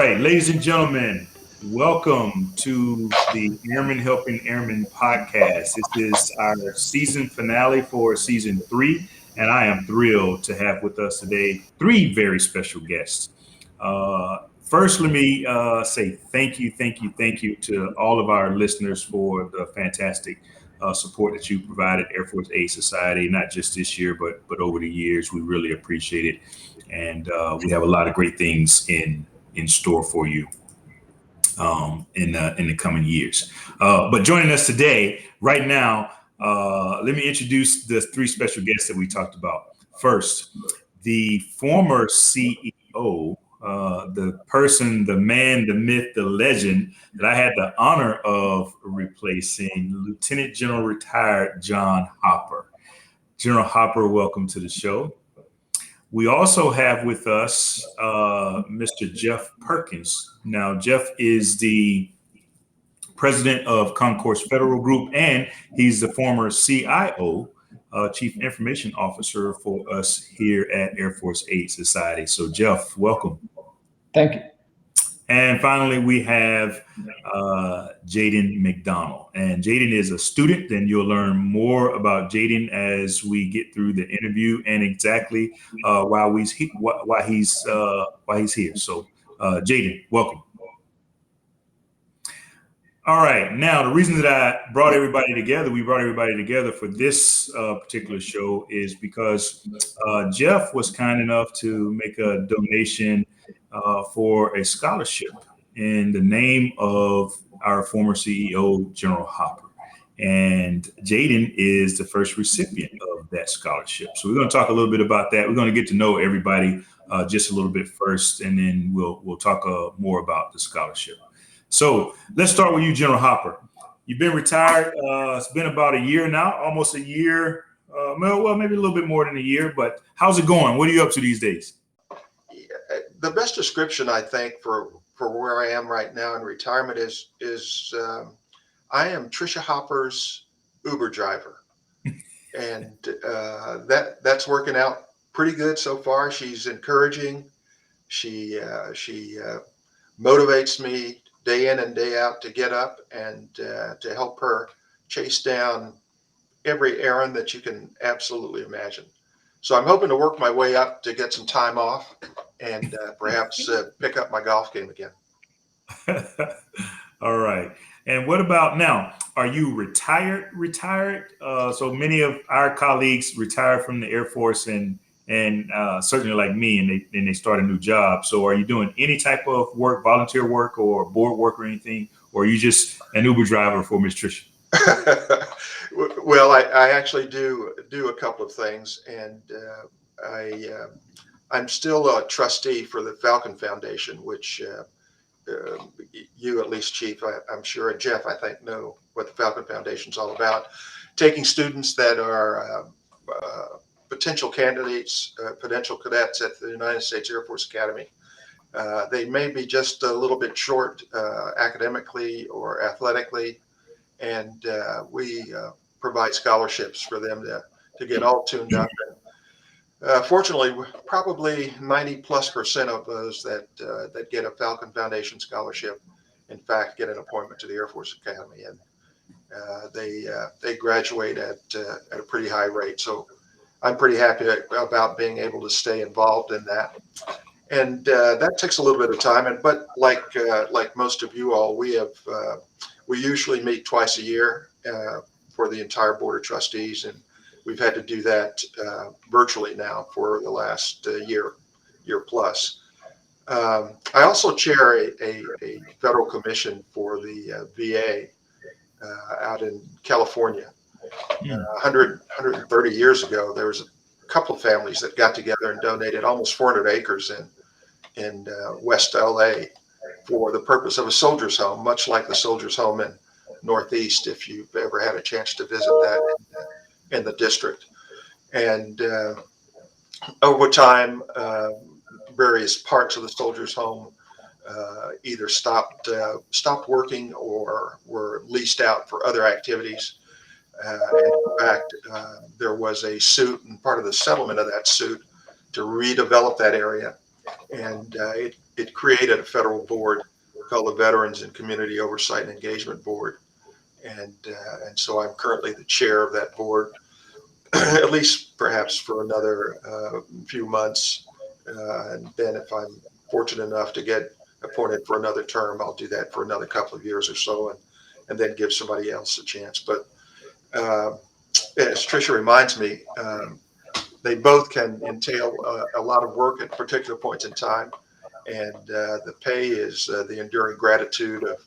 right, ladies and gentlemen, welcome to the Airmen Helping Airmen podcast. This is our season finale for season 3, and I am thrilled to have with us today 3 very special guests. First, let me say thank you to all of our listeners for the fantastic support that you provided Air Force Aid Society, not just this year, but over the years. We really appreciate it, and we have a lot of great things in store for you in the coming years. But joining us today, right now, let me introduce the 3 special guests that we talked about. First, the former CEO, the person, the man, the myth, the legend that I had the honor of replacing, Lieutenant General retired John Hopper. General Hopper, welcome to the show. We also have with us Mr. Geoff Perkins. Now, Geoff is the president of Concourse Federal Group, and he's the former CIO, Chief Information Officer for us here at Air Force Aid Society. So, Geoff, welcome. Thank you. And finally, we have Jayden McDonald. And Jayden is a student, and you'll learn more about Jayden as we get through the interview and exactly why he's here. So, Jayden, welcome. All right. Now, the reason that we brought everybody together for this particular show is because Geoff was kind enough to make a donation for a scholarship in the name of our former CEO, General Hopper. And Jayden is the first recipient of that scholarship. So we're going to talk a little bit about that. We're going to get to know everybody just a little bit first, and then we'll talk more about the scholarship. So let's start with you, General Hopper. You've been retired. It's been about a year now, almost a year. Well, maybe a little bit more than a year, but how's it going? What are you up to these days? The best description, I think, for where I am right now in retirement is I am Tricia Hopper's Uber driver, and that's working out pretty good so far. She's encouraging. She motivates me day in and day out to get up and to help her chase down every errand that you can absolutely imagine. So I'm hoping to work my way up to get some time off and perhaps pick up my golf game again. All right. And what about now? Are you retired? So many of our colleagues retire from the Air Force and certainly like me, and they start a new job. So are you doing any type of work, volunteer work or board work or anything? Or are you just an Uber driver for Ms. Tricia? Well, I actually do a couple of things, and I'm still a trustee for the Falcon Foundation, which you, at least, Chief, I'm sure, and Geoff, I think, know what the Falcon Foundation is all about. Taking students that are potential candidates, potential cadets at the United States Air Force Academy. They may be just a little bit short academically or athletically, and we provide scholarships for them to get all tuned up. And, fortunately, probably 90+% of those that get a Falcon Foundation scholarship, in fact, get an appointment to the Air Force Academy, and they graduate at a pretty high rate. So I'm pretty happy about being able to stay involved in that. And that takes a little bit of time. But like most of you all, we usually meet twice a year for the entire board of trustees, and we've had to do that virtually now for the last year plus. I also chair a federal commission for the VA out in California. 130 years ago, there was a couple of families that got together and donated almost 400 acres in West LA for the purpose of a soldier's home, much like the soldier's home in Northeast, if you've ever had a chance to visit that in the district. And over time, various parts of the soldier's home either stopped working or were leased out for other activities. In fact, there was a suit, and part of the settlement of that suit to redevelop that area and it created a federal board called the Veterans and Community Oversight and Engagement Board, and so I'm currently the chair of that board, at least perhaps for another few months, and then if I'm fortunate enough to get appointed for another term, I'll do that for another couple of years or so, and then give somebody else a chance. But as Tricia reminds me, they both can entail a lot of work at particular points in time, and the pay is the enduring gratitude of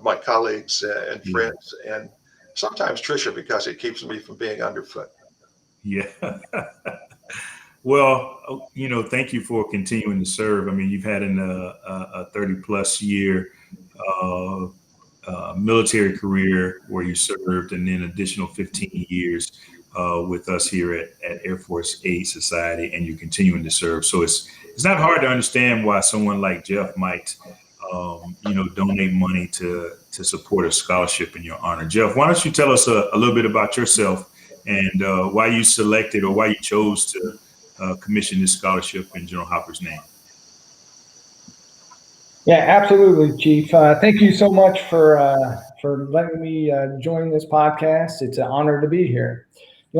my colleagues and friends, and sometimes Tricia, because it keeps me from being underfoot. Yeah. Well, thank you for continuing to serve. I mean, you've had a 30-plus year military career where you served, and then additional 15 years with us here at Air Force Aid Society, and you're continuing to serve. So it's not hard to understand why someone like Geoff might, donate money to support a scholarship in your honor. Geoff, why don't you tell us a little bit about yourself and why you selected or why you chose to commission this scholarship in General Hopper's name? Yeah, absolutely, Chief. Thank you so much for letting me join this podcast. It's an honor to be here.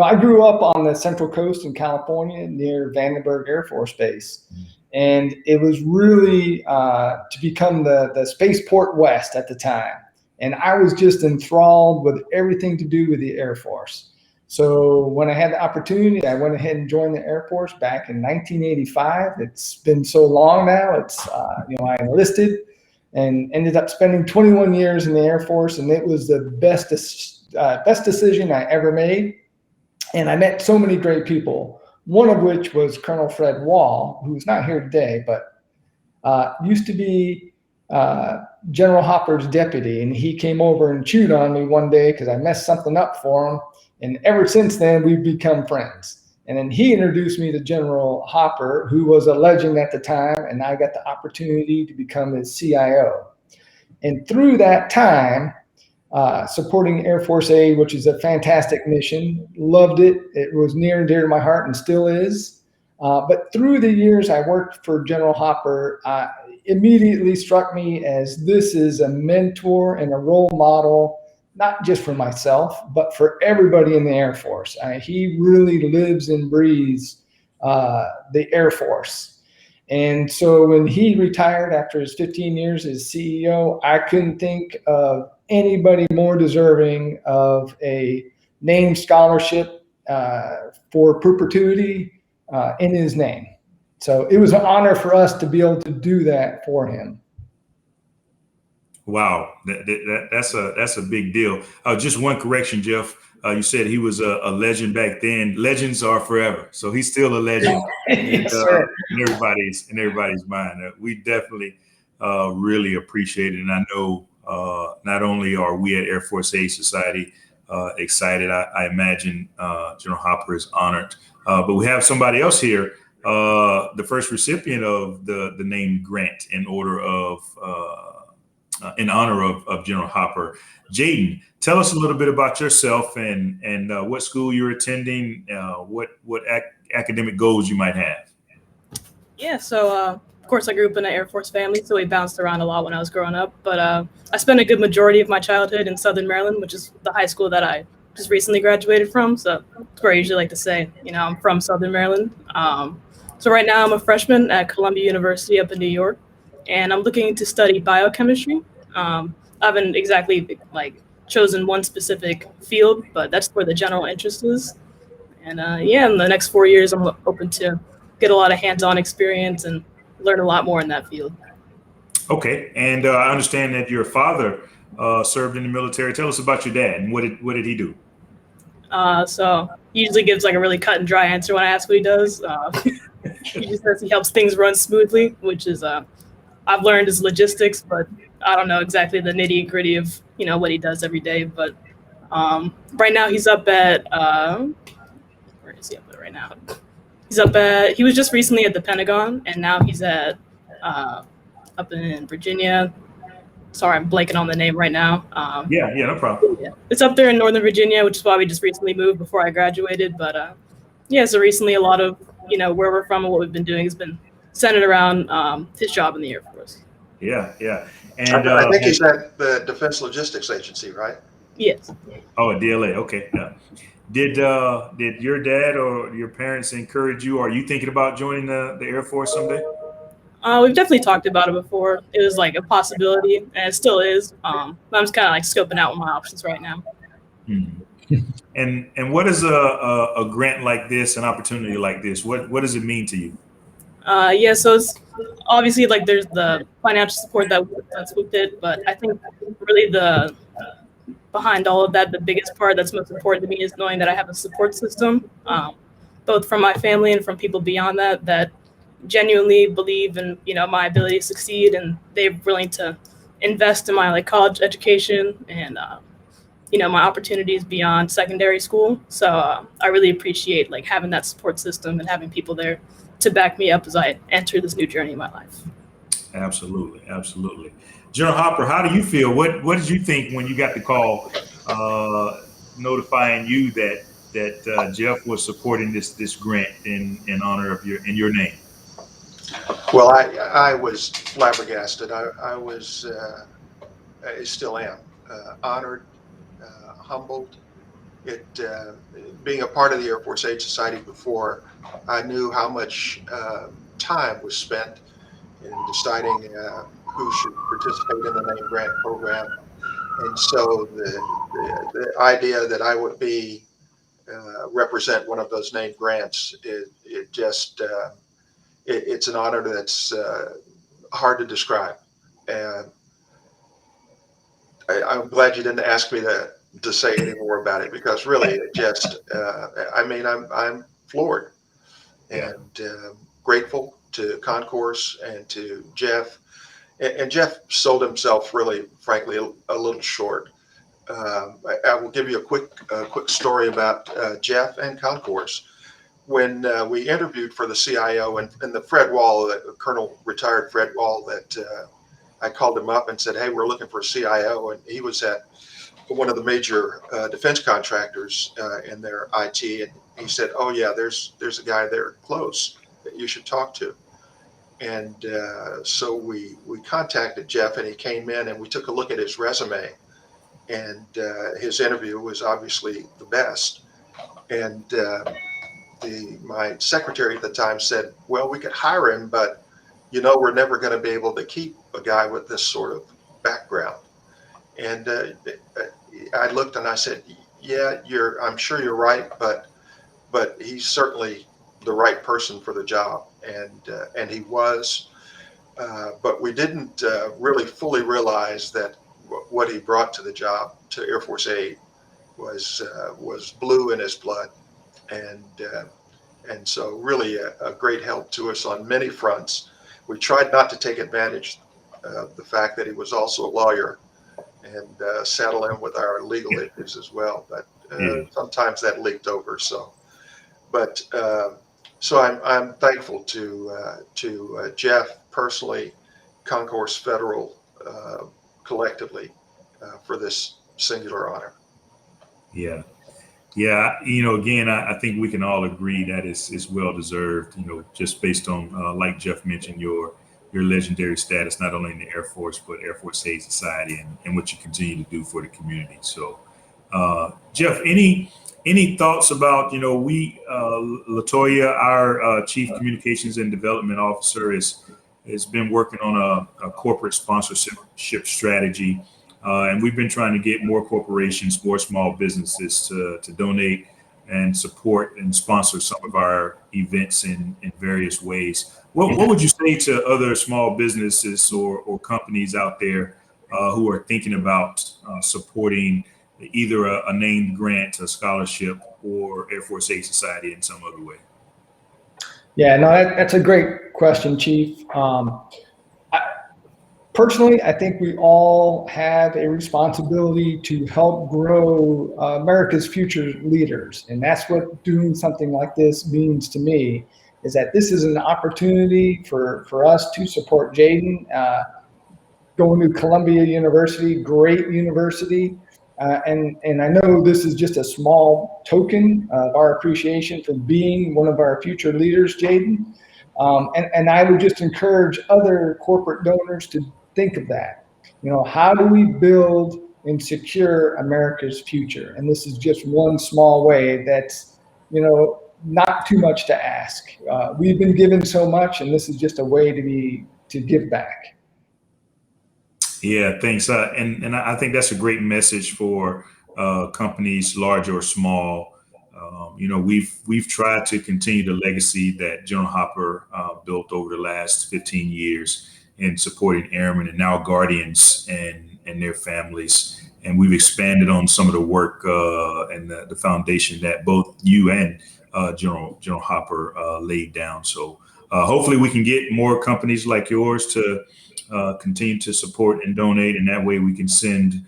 I grew up on the Central Coast in California near Vandenberg Air Force Base, and it was really to become the Spaceport West at the time. And I was just enthralled with everything to do with the Air Force. So when I had the opportunity, I went ahead and joined the Air Force back in 1985. It's been so long now. It's, I enlisted and ended up spending 21 years in the Air Force, and it was the best decision I ever made. And I met so many great people, one of which was Colonel Fred Wall, who's not here today, but used to be General Hopper's deputy. And he came over and chewed on me one day because I messed something up for him. And ever since then, we've become friends. And then he introduced me to General Hopper, who was a legend at the time, and I got the opportunity to become his CIO. And through that time, supporting Air Force Aid, which is a fantastic mission, loved it. It was near and dear to my heart and still is. But through the years I worked for General Hopper, immediately struck me as this is a mentor and a role model, not just for myself, but for everybody in the Air Force. He really lives and breathes the Air Force. And so when he retired after his 15 years as CEO, I couldn't think of anybody more deserving of a named scholarship for perpetuity in his name. So it was an honor for us to be able to do that for him. Wow, that's a big deal. Just one correction, Geoff. You said he was a legend back then. Legends are forever, so he's still a legend Yes, in everybody's mind. We definitely really appreciate it, and I know not only are we at Air Force Aid Society excited, I imagine General Hopper is honored. But we have somebody else here, the first recipient of the named grant in honor of General Hopper. Jayden, tell us a little bit about yourself and what school you're attending, what academic goals you might have. Yeah, so of course I grew up in an Air Force family, so we bounced around a lot when I was growing up. But I spent a good majority of my childhood in Southern Maryland, which is the high school that I just recently graduated from. So that's where I usually like to say, I'm from Southern Maryland. So right now I'm a freshman at Columbia University up in New York, and I'm looking to study biochemistry. I haven't exactly chosen one specific field, but that's where the general interest is. And in the next 4 years, I'm open to get a lot of hands-on experience and learn a lot more in that field. Okay, and I understand that your father served in the military. Tell us about your dad and what did he do? So he usually gives a really cut and dry answer when I ask what he does. He just says he helps things run smoothly, which is I've learned is logistics, but I don't know exactly the nitty gritty of what he does every day. But right now he's up at where is he up at right now? He was just recently at the Pentagon, and now he's at up in Virginia. Sorry, I'm blanking on the name right now. Yeah, no problem. Yeah. It's up there in Northern Virginia, which is why we just recently moved before I graduated. But Yeah, so recently a lot of, where we're from and what we've been doing has been centered around his job in the Air Force. Yeah, yeah. And I think he's at the Defense Logistics Agency, right? Yes. oh, DLA. Okay. Yeah. Did your dad or your parents encourage you? Or are you thinking about joining the Air Force someday? We've definitely talked about it before. It was like a possibility, and it still is. But I'm just kind of like scoping out my options right now. Hmm. And what is a grant like this, an opportunity like this? What does it mean to you? Yeah, so it's obviously like there's the financial support that's with it, but I think really the behind all of that, the biggest part that's most important to me is knowing that I have a support system, both from my family and from people beyond that genuinely believe in my ability to succeed, and they're willing to invest in my like college education and my opportunities beyond secondary school. So I really appreciate like having that support system and having people there to back me up as I enter this new journey in my life. Absolutely, absolutely. General Hopper, how do you feel? What did you think when you got the call notifying you that Jeff was supporting this grant in honor of your name? Well, I was flabbergasted. I was, I still am, honored, humbled. Being a part of the Air Force Aid Society before, I knew how much time was spent in deciding who should participate in the name grant program. And so the idea that I would be represent one of those named grants, it's an honor that's hard to describe. And I'm glad you didn't ask me to say any more about it, because really it just, I'm floored and grateful to Concourse and to Jeff. And Jeff sold himself really, frankly, a little short. I will give you a quick story about Jeff and Concourse. When we interviewed for the CIO, and the Fred Wall, retired Fred Wall, that I called him up and said, "Hey, we're looking for a CIO," and he was at one of the major defense contractors in their IT, and he said, "Oh yeah, there's a guy there close that you should talk to." And so we contacted Jeff, and he came in, and we took a look at his resume, and his interview was obviously the best. And my secretary at the time said, "Well, we could hire him, but we're never going to be able to keep a guy with this sort of background." And I looked and I said, "Yeah, I'm sure you're right, but he's certainly the right person for the job." And he was, but we didn't really fully realize that what he brought to the job, to Air Force Aid, was blue in his blood, and so really a great help to us on many fronts. We tried not to take advantage of the fact that he was also a lawyer and saddle him with our legal issues as well, but sometimes that leaked over. So I'm thankful to Jeff personally, Concourse Federal collectively for this singular honor. Yeah. Yeah, again, I think we can all agree that it's well deserved. Just based on, like Jeff mentioned, your legendary status not only in the Air Force but Air Force Aid Society, and what you continue to do for the community. So, Jeff, any thoughts about Latoya, our Chief Communications and Development Officer, has been working on a corporate sponsorship strategy. And we've been trying to get more corporations, more small businesses to donate and support and sponsor some of our events in various ways. What would you say to other small businesses or companies out there who are thinking about supporting either a named grant, a scholarship, or Air Force Aid Society in some other way? Yeah, no, that's a great question, Chief. Personally, I think we all have a responsibility to help grow America's future leaders. And that's what doing something like this means to me, is that this is an opportunity for us to support Jayden going to Columbia University, great university. And I know this is just a small token of our appreciation for being one of our future leaders, Jayden. And I would just encourage other corporate donors to think of that. How do we build and secure America's future? And this is just one small way that's, not too much to ask. We've been given so much, and this is just a way to give back. Yeah, thanks. And I think that's a great message for companies, large or small. We've tried to continue the legacy that General Hopper built over the last 15 years in supporting airmen and now guardians and their families. And we've expanded on some of the work and the foundation that both you and General Hopper laid down. So hopefully we can get more companies like yours to continue to support and donate, and that way we can send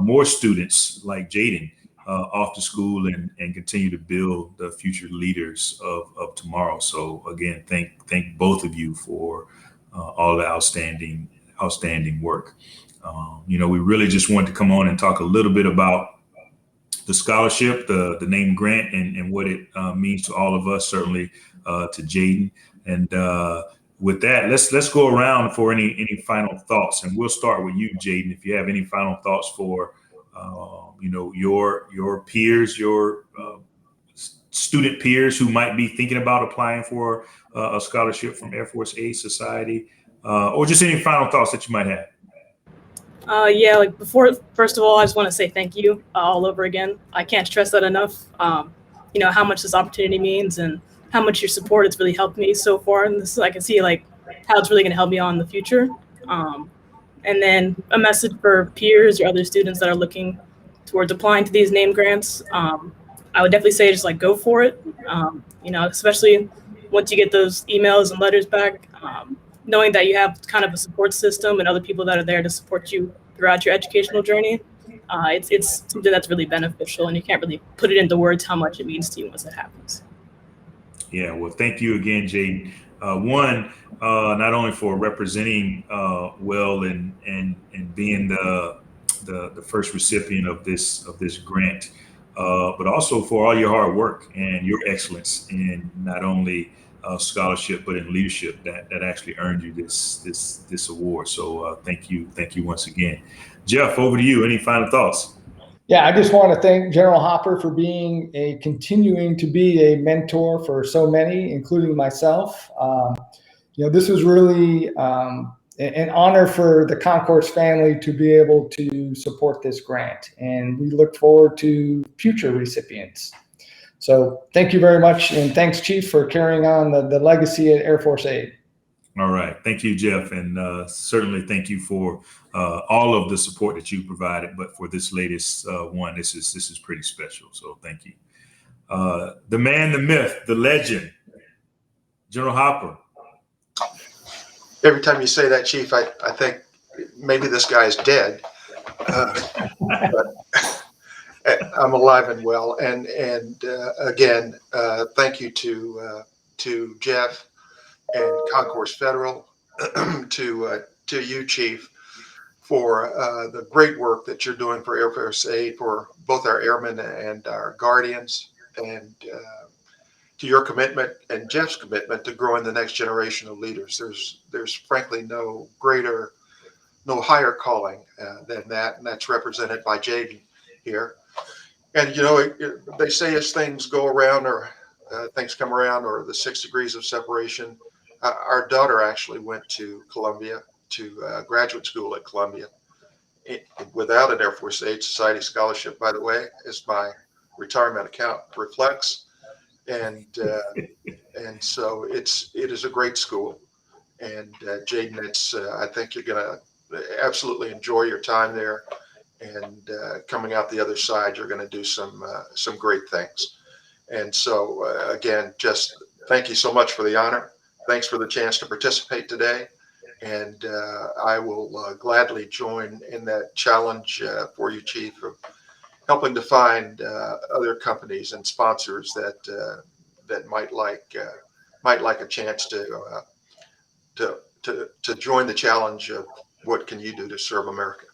more students like Jayden off to school and continue to build the future leaders of tomorrow. So again, thank both of you for all the outstanding work. We really just wanted to come on and talk a little bit about the scholarship, the name grant, and what it means to all of us, certainly to Jayden. And with that, let's go around for any final thoughts, and we'll start with you, Jayden. If you have any final thoughts for your peers, your student peers who might be thinking about applying for a scholarship from Air Force Aid Society, or just any final thoughts that you might have. First of all, I just want to say thank you all over again. I can't stress that enough. How much this opportunity means and how much your support has really helped me so far. And I can see how it's really going to help me on in the future. And then a message for peers or other students that are looking towards applying to these name grants. I would definitely say just go for it. Especially once you get those emails and letters back, knowing that you have kind of a support system and other people that are there to support you throughout your educational journey. It's something that's really beneficial, and you can't really put it into words how much it means to you once it happens. Yeah, well, thank you again, Jayden. Not only for representing well and being the first recipient of this grant, but also for all your hard work and your excellence in not only scholarship but in leadership that actually earned you this award. So thank you once again. Jeff, over to you. Any final thoughts? Yeah, I just want to thank General Hopper for continuing to be a mentor for so many, including myself. This was really an honor for the Concourse family to be able to support this grant, and we look forward to future recipients. So thank you very much, and thanks, Chief, for carrying on the legacy at Air Force Aid. All right. Thank you, Jeff. And certainly thank you for all of the support that you provided. But for this latest one, this is pretty special. So thank you. The man, the myth, the legend, General Hopper. Every time you say that, Chief, I think maybe this guy's dead. But I'm alive and well. And again, thank you to Jeff and Concourse Federal, to you, Chief, for the great work that you're doing for Air Force Aid, for both our airmen and our guardians, and to your commitment and Jeff's commitment to growing the next generation of leaders. There's frankly no higher calling than that, and that's represented by Jayden here. And they say as things go around, or things come around, or the 6 degrees of separation. Our daughter actually went to Columbia, to graduate school at Columbia, without an Air Force Aid Society scholarship, by the way, as my retirement account reflects. And so it is a great school. And Jayden, I think you're going to absolutely enjoy your time there. And coming out the other side, you're going to do some great things. And so again, just thank you so much for the honor. Thanks for the chance to participate today. And I will gladly join in that challenge for you, Chief, of helping to find other companies and sponsors that might like a chance to join the challenge of what can you do to serve America.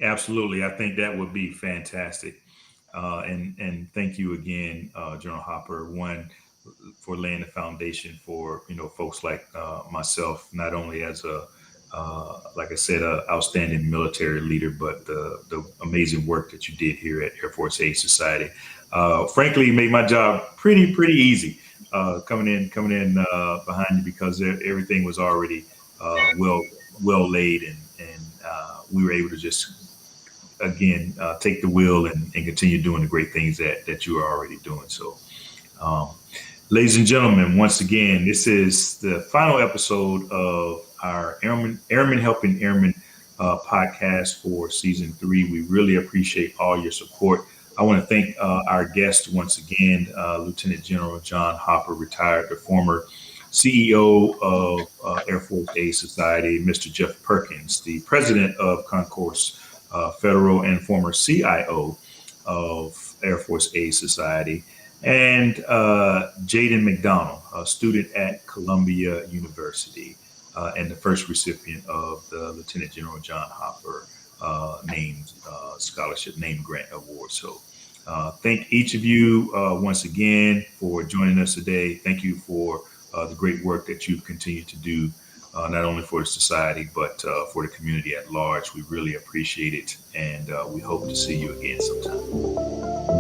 Absolutely. I think that would be fantastic. And thank you again, General Hopper, one, for laying the foundation for, folks like myself, not only as like I said, a outstanding military leader, but the amazing work that you did here at Air Force Aid Society. Frankly, made my job pretty easy, coming in behind you, because everything was already well laid, and we were able to just again take the wheel and continue doing the great things that you are already doing. So, um, ladies and gentlemen, once again, this is the final episode of our Airmen Helping Airmen podcast for season 3. We really appreciate all your support. I want to thank our guest once again, Lieutenant General John Hopper, retired, the former CEO of Air Force Aid Society, Mr. Geoff Perkins, the president of Concourse Federal, and former CIO of Air Force Aid Society, and Jayden McDonald, a student at Columbia University, and the first recipient of the Lieutenant General John Hopper named Scholarship Name Grant Award. So thank each of you once again for joining us today. Thank you for the great work that you've continued to do, not only for the society, but for the community at large. We really appreciate it, and we hope to see you again sometime.